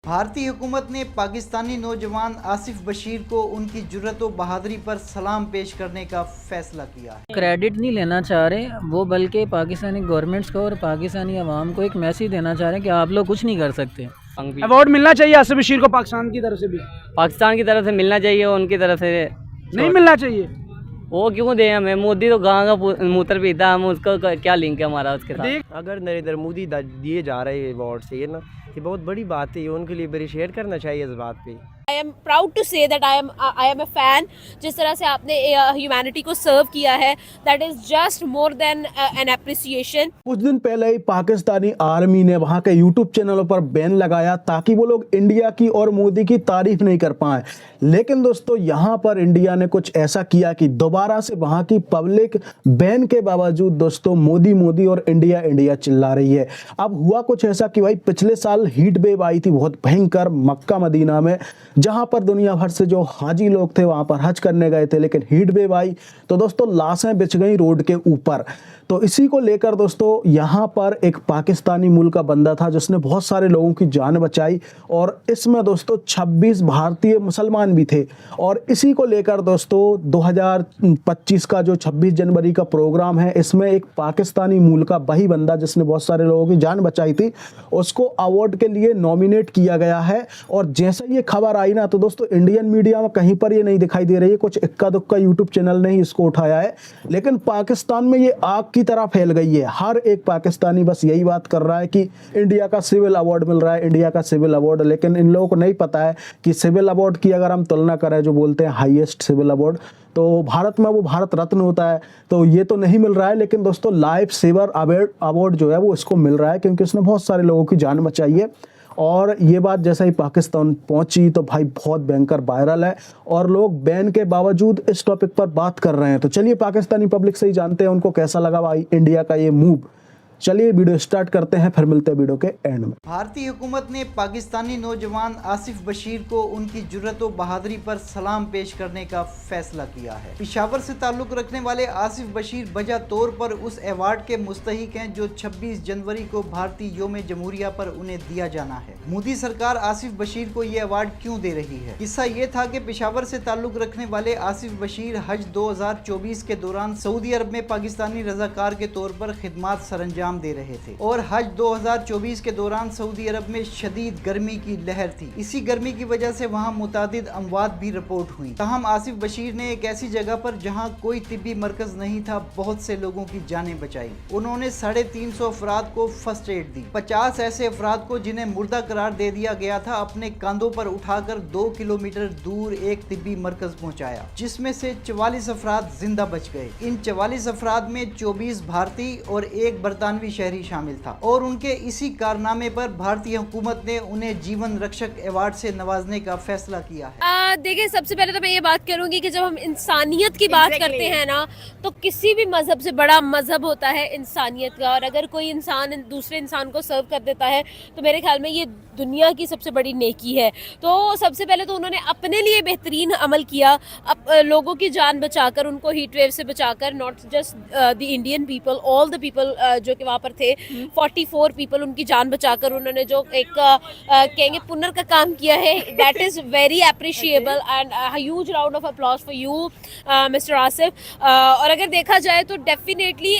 भारतीय हुकूमत ने पाकिस्तानी नौजवान आसिफ बशीर को उनकी जुर्रत व बहादुरी पर सलाम पेश करने का फैसला किया है। क्रेडिट नहीं लेना चाह रहे वो, बल्कि पाकिस्तानी गवर्नमेंट्स को और पाकिस्तानी अवाम को एक मैसेज देना चाह रहे हैं कि आप लोग कुछ नहीं कर सकते। अवार्ड मिलना चाहिए आसिफ बशीर को पाकिस्तान की तरफ से भी, पाकिस्तान की तरफ से मिलना चाहिए, उनकी तरफ से नहीं मिलना चाहिए। वो क्यों दे हमें? मोदी तो गाँव का मूत्र पीता, हम उसका क्या लिंक है हमारा उसके साथ? अगर नरेंद्र मोदी दिए जा रहे हैं अवार्ड से, ये ना ये बहुत बड़ी बात है, ये उनके लिए अप्रिशिएट करना चाहिए इस बात पे। I am proud to say that I am a fan। जिस तरह से आपने ह्यूमैनिटी को सर्व किया है, that is just more than an appreciation। कुछ दिन पहले ही पाकिस्तानी आर्मी ने वहां के यूट्यूब चैनलों पर बैन लगाया ताकि वो लोग इंडिया की और मोदी की तारीफ नहीं कर पाए। लेकिन दोस्तों यहां पर इंडिया ने कुछ ऐसा किया कि दोबारा से वहां की पब्लिक बैन के बावजूद दोस्तों मोदी मोदी और इंडिया इंडिया चिल्ला रही है। अब हुआ कुछ ऐसा कि भाई पिछले साल हीट वेव आई थी बहुत भयंकर मक्का मदीना में, जहां पर दुनिया भर से जो हाजी लोग थे वहां पर हज करने गए थे, लेकिन हीट वेव आई तो दोस्तों लाशें बिछ गई रोड के ऊपर। तो इसी को लेकर दोस्तों यहां पर एक पाकिस्तानी मूल का बंदा था जिसने बहुत सारे लोगों की जान बचाई, और इसमें दोस्तों 26 भारतीय मुसलमान भी थे। और इसी को लेकर दोस्तों 2025 का जो 26 जनवरी का प्रोग्राम है, इसमें एक पाकिस्तानी मूल का वही बंदा जिसने बहुत सारे लोगों की जान बचाई थी, उसको अवार्ड के लिए नॉमिनेट किया गया है। और जैसे ये खबर आई ना, तो दोस्तों इंडियन मीडिया में कहीं पर ये नहीं दिखाई दे रही है, कुछ इक्का दुक्का यूट्यूब चैनल ने ही इसको उठाया है, लेकिन पाकिस्तान में ये आग की तरह फैल गई है। हर एक पाकिस्तानी बस यही बात कर रहा है कि इंडिया का सिविल अवार्ड मिल रहा है, इंडिया का सिविल अवार्ड। लेकिन इन लोगों को नहीं पता है कि सिविल अवार्ड की अगर हम तुलना करें, जो बोलते हैं हाईएस्ट सिविल अवार्ड, तो भारत में वो भारत रत्न होता है, तो ये तो नहीं मिल रहा है। लेकिन दोस्तों लाइफ सेवर अवार्ड जो है वो इसको मिल रहा है, क्योंकि उसने बहुत सारे लोगों की जान बचाई है। और ये बात जैसे ही पाकिस्तान पहुंची तो भाई बहुत भयंकर वायरल है, और लोग बैन के बावजूद इस टॉपिक पर बात कर रहे हैं। तो चलिए पाकिस्तानी पब्लिक से ही जानते हैं उनको कैसा लगा भाई इंडिया का ये मूव। चलिए वीडियो स्टार्ट करते हैं, फिर मिलते हैं वीडियो के एंड में। भारतीय हुकूमत ने पाकिस्तानी नौजवान आसिफ बशीर को उनकी जुर्रत व बहादुरी पर सलाम पेश करने का फैसला किया है। पेशावर से ताल्लुक रखने वाले आसिफ बशीर बजा तौर पर उस अवार्ड के मुस्तहिक हैं जो 26 जनवरी को भारतीय योम जमहूरिया पर उन्हें दिया जाना है। मोदी सरकार आसिफ बशीर को ये अवार्ड क्यों दे रही है? किस्सा ये था कि पेशावर से ताल्लुक रखने वाले आसिफ बशीर हज 2024 के दौरान सऊदी अरब में पाकिस्तानी रजाकार के तौर पर खिदमात सरंजाम दे रहे थे, और हज 2024 के दौरान सऊदी अरब में शदीद गर्मी की लहर थी। इसी गर्मी की वजह से वहां मुतादिद अमवात भी रिपोर्ट हुई। ताहम आसिफ बशीर ने एक ऐसी जगह पर जहां कोई तिब्बी मरकज नहीं था बहुत से लोगों की जानें बचाई। उन्होंने 350 अफराद को फर्स्ट एड दी। 50 ऐसे अफराद को जिन्हें मुर्दा करार दे दिया गया था अपने कंधों पर उठाकर 2 किलोमीटर दूर एक तिब्बी मरकज पहुंचाया, जिसमें से 44 अफराद जिंदा बच गए। इन 44 अफराद में 24 भारतीय और एक बरतानवी शहरी शामिल था, और उनके इसी कारनामे पर भारतीय हुकूमत ने उन्हें जीवन रक्षक अवार्ड से नवाजने का फैसला किया है। देखिए सबसे पहले तो मैं ये बात करूंगी कि जब हम इंसानियत की बात करते हैं ना, तो किसी भी मजहब से बड़ा मजहब होता है इंसानियत का। और अगर कोई इंसान दूसरे इंसान को सर्व कर देता है तो मेरे ख्याल में ये दुनिया की सबसे बड़ी नेकी है। तो सबसे पहले तो उन्होंने अपने लिए बेहतरीन अमल किया, लोगों की जान बचाकर, उनको हीट वेव से बचाकर, not just the Indian people, all the people जो कि वहाँ पर थे, 44 पीपल, उनकी जान बचाकर उन्होंने जो एक कहेंगे पुनर का काम किया है, that is very appreciable and huge round of applause for you mister Asif. और अगर देखा जाए तो डेफिनेटली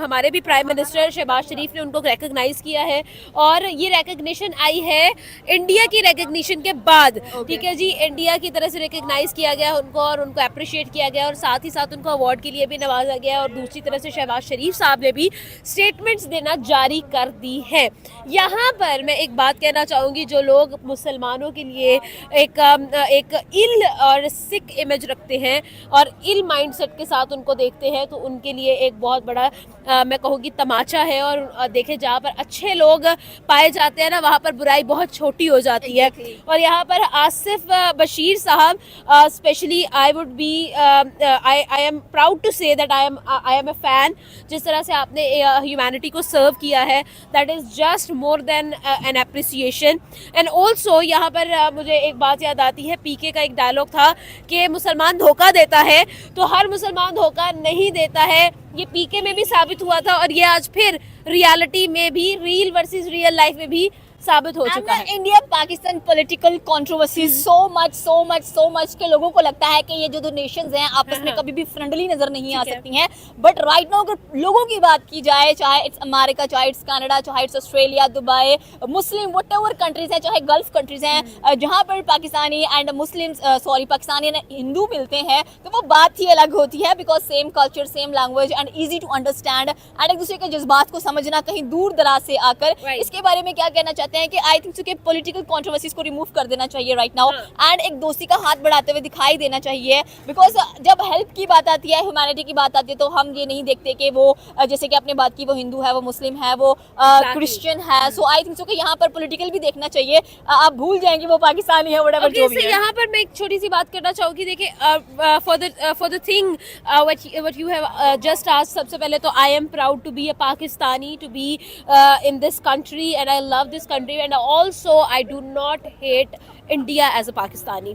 हमारे भी प्राइम मिनिस्टर शहबाज शरीफ ने उनको रिकग्नाइज किया है, और ये रिकग्निशन आई है इंडिया की रिकग्निशन के बाद। ठीक है जी, इंडिया की तरह से रिकग्नाइज किया गया उनको, और उनको अप्रिशिएट किया गया, और साथ ही साथ उनको अवार्ड के लिए भी नवाजा गया। और दूसरी तरफ से शहबाज शरीफ साहब ने भी स्टेटमेंट्स देना जारी कर दी है। यहाँ पर मैं एक बात कहना चाहूँगी, जो लोग मुसलमानों के लिए एक इल और सिक इमेज रखते हैं और इल माइंडसेट के साथ उनको देखते हैं, तो उनके लिए एक बहुत बड़ा मैं कहूँगी तमाचा है। और देखे जहाँ पर अच्छे लोग पाए जाते हैं ना, वहाँ पर बुराई बहुत छोटी हो जाती है। और यहाँ पर आसिफ बशीर साहब specially I would be I am proud to say that I am a fan. जिस तरह से आपने ह्यूमैनिटी को सर्व किया है, that is just more than an appreciation. And also यहाँ पर मुझे एक बात याद आती है, पीके का एक डायलॉग था कि मुसलमान धोखा देता है तो हर मुसलमान धोखा नहीं देता है। ये पीके में भी साबित हुआ था, और ये आज फिर रियलिटी में भी, रियल वर्सेस रियल लाइफ में भी साबित हो चुका है। India Pakistan political controversy so much के लोगों को लगता है कि ये जो दो नेशंस हैं आपस में कभी भी फ्रेंडली नजर नहीं आ सकती हैं, बट राइट नाउ अगर लोगों की बात की जाए, चाहे इट्स अमेरिका, चाहे इट्स कनाडा, चाहे it's Australia, Dubai, Muslim whatever countries हैं, चाहे गल्फ कंट्रीज हैं, जहां पर Pakistani and Muslim Pakistani and Hindu मिलते हैं, तो वो बात ही अलग होती है, because same culture, same language and easy to understand and एक दूसरे के जज्बात को समझना कहीं दूर दराज से आकर। इसके बारे में क्या कहना चाहते हैं कि आई थिंक सो कि पॉलिटिकल कंट्रोवर्सीज को रिमूव कर देना चाहिए राइट नाउ एंड एक दोस्ती का हाथ बढ़ाते हुए दिखाई देना चाहिए, बिकॉज जब हेल्प की बात आती है, ह्यूमैनिटी की बात आती है, तो हम ये नहीं देखते कि वो जैसे कि आपने बात की वो हिंदू है, वो मुस्लिम है, वो क्रिश्चियन है। सो आई थिंक सो कि यहाँ पर पॉलिटिकल भी देखना चाहिए, आप भूल जाएंगे वो पाकिस्तानी है व्हाटएवर जो भी है। यहाँ पर मैं एक छोटी सी बात करना चाहूंगी, देखिए for the thing what you have just asked, सबसे पहले तो I am proud to be a Pakistani, to be in this country and I love this country and also I do not hate India as a Pakistani.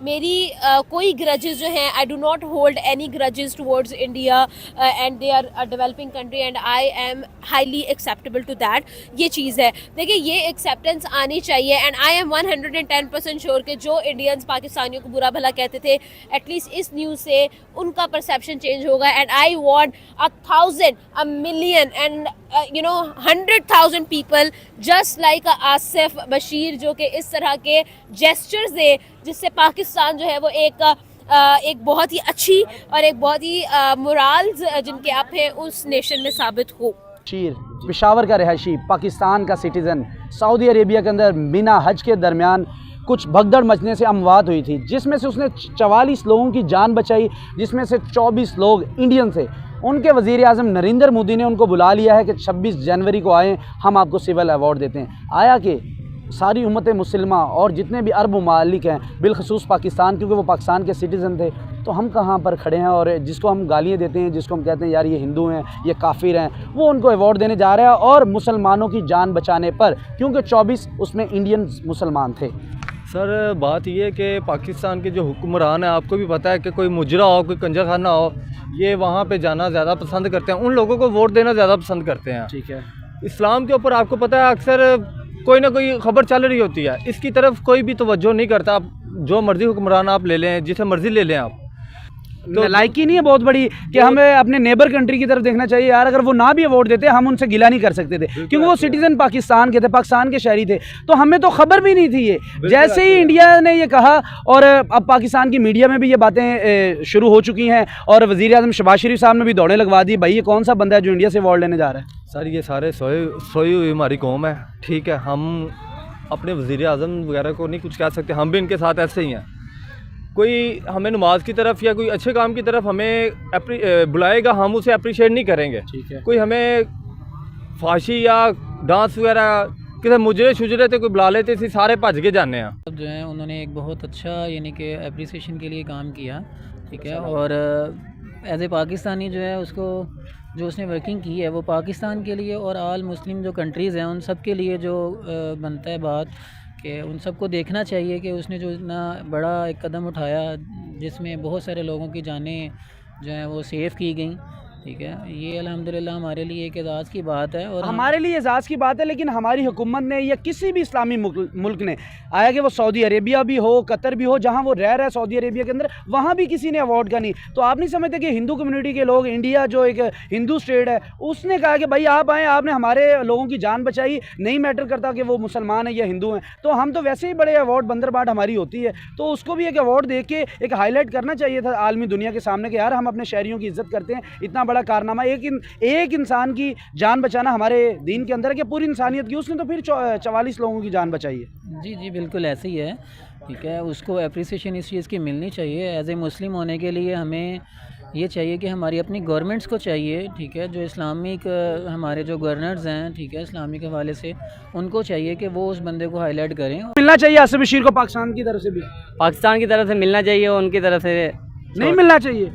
मेरी कोई grudges जो हैं, I do not hold any grudges towards India and they are a developing country and I am highly acceptable to that. ये चीज़ है, देखिए ये acceptance आनी चाहिए एंड आई एम 110% श्योर कि जो इंडियंस पाकिस्तानियों को बुरा भला कहते थे, एटलीस्ट इस न्यूज़ से उनका परसेप्शन चेंज होगा and I want 1,000, 1,000,000 and 100,000 people just like Asif Bashir जो कि इस तरह के जेस्चर्स दे, जिससे पाकिस्तान जो है वो एक बहुत ही अच्छी और एक बहुत ही मोराल्स जिनके आप हैं उस नेशन में साबित हो। बशीर पेशावर का रहायशी, पाकिस्तान का सिटीज़न, सऊदी अरेबिया के अंदर बिना हज के दरमियान कुछ भगदड़ मचने से अमवात हुई थी, जिसमें से उसने 44 लोगों की जान बचाई, जिसमें से 24 लोग इंडियन थे। उनके वज़ीर आज़म नरेंद्र मोदी ने उनको बुला लिया है कि 26 जनवरी को आएँ, हम आपको सिविल अवार्ड देते हैं। आया कि सारी उम्मत मुसलिमा और जितने भी अरब ममालिक हैं, बिलखसूस पाकिस्तान, क्योंकि वो पाकिस्तान के सिटीज़न थे, तो हम कहाँ पर खड़े हैं और जिसको हम गालियाँ देते हैं, जिसको हम कहते हैं यार ये हिंदू हैं, ये काफिर हैं, वो उनको अवार्ड देने जा रहा है और मुसलमानों की जान बचाने पर, क्योंकि 24 उसमें इंडियन मुसलमान थे। सर बात ये है कि पाकिस्तान के जो हुक्मरान हैं, आपको भी पता है कि कोई मुजरा हो, कोई कंजर खाना हो, ये वहाँ पे जाना ज़्यादा पसंद करते हैं, उन लोगों को वोट देना ज़्यादा पसंद करते हैं। ठीक है। इस्लाम के ऊपर आपको पता है अक्सर कोई ना कोई खबर चल रही होती है, इसकी तरफ कोई भी तवज्जो नहीं करता। आप जो मर्ज़ी हुक्मरान आप ले लें, जिसे मर्ज़ी ले लें आप, तो लाइकी नहीं है बहुत बड़ी कि हमें अपने नेबर कंट्री की तरफ देखना चाहिए यार। अगर वो ना भी अवार्ड देते हम उनसे गिला नहीं कर सकते थे, क्योंकि वो सिटीजन पाकिस्तान के थे, पाकिस्तान के शहरी थे, तो हमें तो खबर भी नहीं थी ये। जैसे ही इंडिया ने ये कहा और अब पाकिस्तान की मीडिया में भी ये बातें शुरू हो चुकी हैं और वज़ीर आज़म शहबाज शरीफ साहब ने भी दौड़े लगवा दी, भाई ये कौन सा बंदा है जो इंडिया से अवार्ड लेने जा रहा है। सर ये सारे सोई हुई हमारी कौम है, ठीक है, हम अपने वज़ीर आज़म वगैरह को नहीं कुछ कह सकते, हम भी इनके साथ ऐसे ही हैं। कोई हमें नमाज की तरफ या कोई अच्छे काम की तरफ हमें बुलाएगा, हम उसे अप्रिशिएट नहीं करेंगे। ठीक है। कोई हमें फाशी या डांस वगैरह किसी मुजरे शुजरे थे कोई बुला लेते थे, सारे भज के जाने हैं। अब जो है उन्होंने एक बहुत अच्छा यानी कि अप्रिसिएशन के लिए काम किया, ठीक है, और एज ए पाकिस्तानी जो है उसको जो उसने वर्किंग की है वो पाकिस्तान के लिए और आल मुस्लिम जो कंट्रीज़ हैं उन सब के लिए जो बनता है बात कि उन सबको देखना चाहिए कि उसने जो इतना बड़ा एक कदम उठाया जिसमें बहुत सारे लोगों की जानें जो हैं वो सेफ़ की गई, ठीक है, ये अल्हम्दुलिल्लाह हमारे लिए एक एजाज़ की बात है। और हमारे लिए एजाज़ की बात है, लेकिन हमारी हुकूमत ने या किसी भी इस्लामी मुल्क ने, आया कि वो सऊदी अरेबिया भी हो, कतर भी हो, जहाँ वो रह रहा है सऊदी अरेबिया के अंदर, वहाँ भी किसी ने अवार्ड का नहीं। तो आप नहीं समझते कि हिंदू कम्युनिटी के लोग, इंडिया जो एक हिंदू स्टेट है, उसने कहा कि भाई आप आएँ, आपने हमारे लोगों की जान बचाई, नहीं मैटर करता कि वो मुसलमान है या हिंदू हैं, तो हम तो वैसे ही बड़े अवार्ड बंदरबाट हमारी होती है, तो उसको भी एक अवार्ड दे के एक हाईलाइट करना चाहिए था आलमी दुनिया के सामने कि यार हम अपने शहरियों की इज्जत करते हैं, इतना बड़ा कारनामा एक इंसान की जान बचाना हमारे दीन के अंदर है कि पूरी इंसानियत की, उसने तो फिर 44 लोगों की जान बचाई है। जी जी बिल्कुल ऐसे ही है, ठीक है, उसको अप्रिसिएशन इस चीज़ की मिलनी चाहिए। एज ए मुस्लिम होने के लिए हमें ये चाहिए कि हमारी अपनी गवर्नमेंट्स को चाहिए, ठीक है, जो इस्लामिक हमारे जो गवर्नर्स हैं, ठीक है, इस्लामिक हवाले से उनको चाहिए कि वो उस बंदे को हाईलाइट करें। मिलना चाहिए आसिफ बशीर को पाकिस्तान की तरफ से भी, पाकिस्तान की तरफ से मिलना चाहिए, उनकी तरफ से नहीं मिलना चाहिए।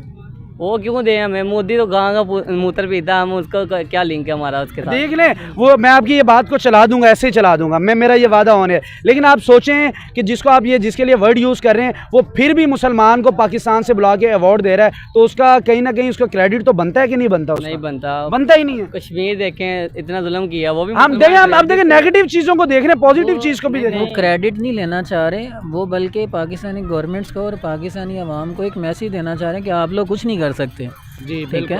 वो क्यों दे हमें, मोदी तो गाँव का मूत्र पीता है, हम उसको क्या लिंक है हमारा उसके साथ। देख लें, वो मैं आपकी ये बात को चला दूंगा, ऐसे ही चला दूंगा मैं, मेरा ये वादा होने है। लेकिन आप सोचें कि जिसको आप ये जिसके लिए वर्ड यूज़ कर रहे हैं वो फिर भी मुसलमान को पाकिस्तान से बुला के अवार्ड दे रहा है, तो उसका कहीं ना कहीं उसका क्रेडिट तो बनता है कि नहीं बनता? नहीं बनता, बनता ही नहीं है। कश्मीर देखें इतना जुल्म किया, वो भी हम देखें, हम देखें नेगेटिव चीज़ों को देख रहे हैं, पॉजिटिव चीज़ को भी देख रहे वो हैं। क्रेडिट नहीं लेना चाह रहे वो, बल्कि पाकिस्तानी गवर्नमेंट्स को और पाकिस्तानी अवाम को एक मैसेज देना चाह रहे हैं कि आप लोग कुछ नहीं कर सकते। जी ठीक है,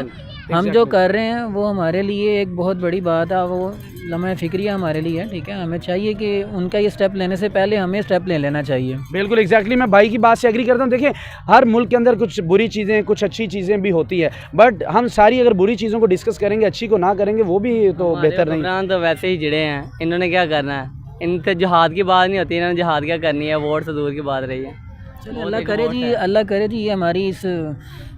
हम जो कर रहे हैं वो हमारे लिए एक बहुत बड़ी बात है, वो लम्हा फ़िक्रिया हमारे लिए है। ठीक है, हमें चाहिए कि उनका ये स्टेप लेने से पहले हमें स्टेप ले लेना चाहिए। बिल्कुल एग्जैक्टली, मैं भाई की बात से एग्री करता हूँ। देखिए, हर मुल्क के अंदर कुछ बुरी चीज़ें कुछ अच्छी चीज़ें भी होती है, बट हम सारी अगर बुरी चीज़ों को डिस्कस करेंगे, अच्छी को ना करेंगे, वो भी तो बेहतर नहीं। हुक्मरान तो वैसे ही जिड़े हैं, इन्होंने क्या करना है, इनसे जिहाद की बात नहीं होती, इन्होंने जिहाद क्या करनी है, वोट से दूर की बात रही है। चलिए अल्लाह करे जी, अल्लाह करे जी, ये हमारी इस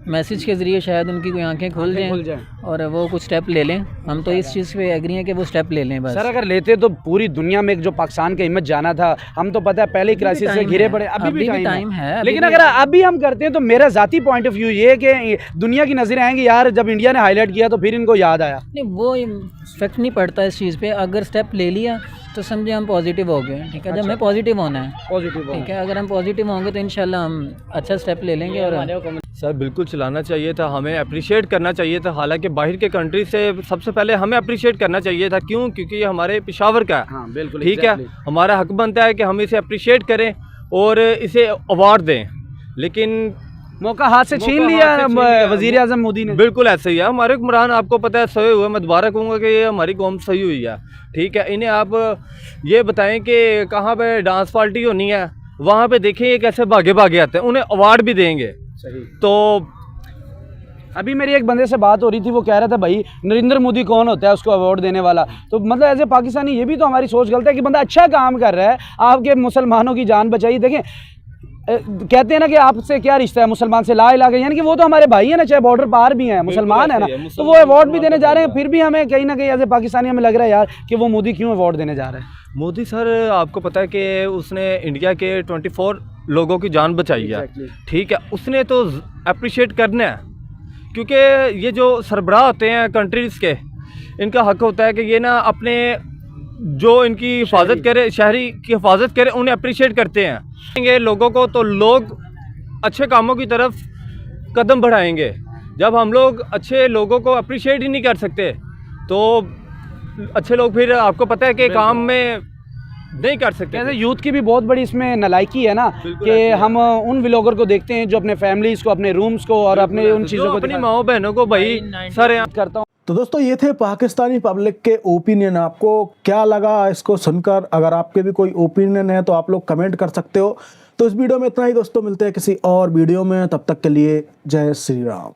मैसेज के ज़रिए शायद उनकी कोई आंखें खुल जाएं और वो कुछ स्टेप ले लें। हम तो इस चीज़ पे एग्री हैं कि वो स्टेप ले लें बस। सर अगर लेते तो पूरी दुनिया में जो पाकिस्तान का इमेज जाना था, हम तो पता है पहले क्राइसिस से घिरे पड़े, अभी भी टाइम है। लेकिन अगर अभी हम करते हैं तो मेरा ज़ाती पॉइंट ऑफ व्यू ये है कि दुनिया की नज़रें आएंगी, यार जब इंडिया ने हाईलाइट किया तो फिर इनको याद आया। नहीं, वो इफेक्ट नहीं पड़ता इस चीज़ पे। अगर स्टेप ले लिया तो समझे हम पॉजिटिव हो गए। ठीक है, जब हमें पॉजिटिव होना है, पॉजिटिव ठीक है, अगर हम पॉजिटिव होंगे तो इंशाल्लाह हम अच्छा स्टेप ले लेंगे। और सर बिल्कुल चलाना चाहिए था, हमें अप्रिशिएट करना चाहिए था। हालांकि बाहर के कंट्री से सबसे पहले हमें अप्रिशिएट करना चाहिए था। क्यों? क्योंकि ये हमारे पेशावर का है। हाँ बिल्कुल, ठीक है, हमारा हक बनता है कि हम इसे अप्रिशिएट करें और इसे अवार्ड दें, लेकिन मौका हाथ से छीन लिया वज़ीर आज़म मोदी ने। बिल्कुल ऐसे ही है। हमारे हुक्मरान आपको पता है सोए हुए, मैं दोबारा कहूँगा कि ये हमारी कौम सही हुई है। ठीक है, इन्हें आप ये बताएं कि कहाँ पे डांस पार्टी होनी है, वहाँ पे देखें ये कैसे भागे भागे आते हैं, उन्हें अवार्ड भी देंगे। सही। तो अभी मेरी एक बंदे से बात हो रही थी, वो कह रहा था भाई नरेंद्र मोदी कौन होता है उसको अवार्ड देने वाला। तो मतलब एज ए पाकिस्तानी ये भी तो हमारी सोच गलत है कि बंदा अच्छा काम कर रहा है, आपके मुसलमानों की जान बचाई। देखें, कहते हैं ना कि आपसे क्या रिश्ता है मुसलमान से, ला इलाका, यानी कि वो तो हमारे भाई है ना, चाहे बॉर्डर पार भी हैं, मुसलमान है ना, तो वो अवार्ड भी देने जा रहे हैं। फिर भी हमें कहीं ना कहीं एज ए पाकिस्तानी हमें लग रहा है यार कि वो मोदी क्यों अवार्ड देने जा रहा है। मोदी सर आपको पता है कि उसने इंडिया के 24 लोगों की जान बचाई है। ठीक है, उसने तो अप्रिशिएट करना है, क्योंकि ये जो सरबराह होते हैं कंट्रीज़ के, इनका हक होता है कि ये ना अपने जो इनकी हिफाजत करे, शहरी की हिफाजत करे, उन्हें अप्रिशिएट करते हैं लोगों को, तो लोग अच्छे कामों की तरफ कदम बढ़ाएंगे। जब हम लोग अच्छे लोगों को अप्रिशिएट ही नहीं कर सकते तो अच्छे लोग फिर आपको पता है कि काम में नहीं कर सकते। कैसे यूथ की भी बहुत बड़ी इसमें नलायकी है ना कि हम उन व्लॉगर को देखते हैं जो अपने फैमिलीज़ को, अपने रूम्स को और अपने उन चीज़ों को, अपनी माओ बहनों को भाई सर याद करता हूँ। तो दोस्तों ये थे पाकिस्तानी पब्लिक के ओपिनियन। आपको क्या लगा इसको सुनकर? अगर आपके भी कोई ओपिनियन है तो आप लोग कमेंट कर सकते हो। तो इस वीडियो में इतना ही दोस्तों, मिलते हैं किसी और वीडियो में, तब तक के लिए जय श्री राम।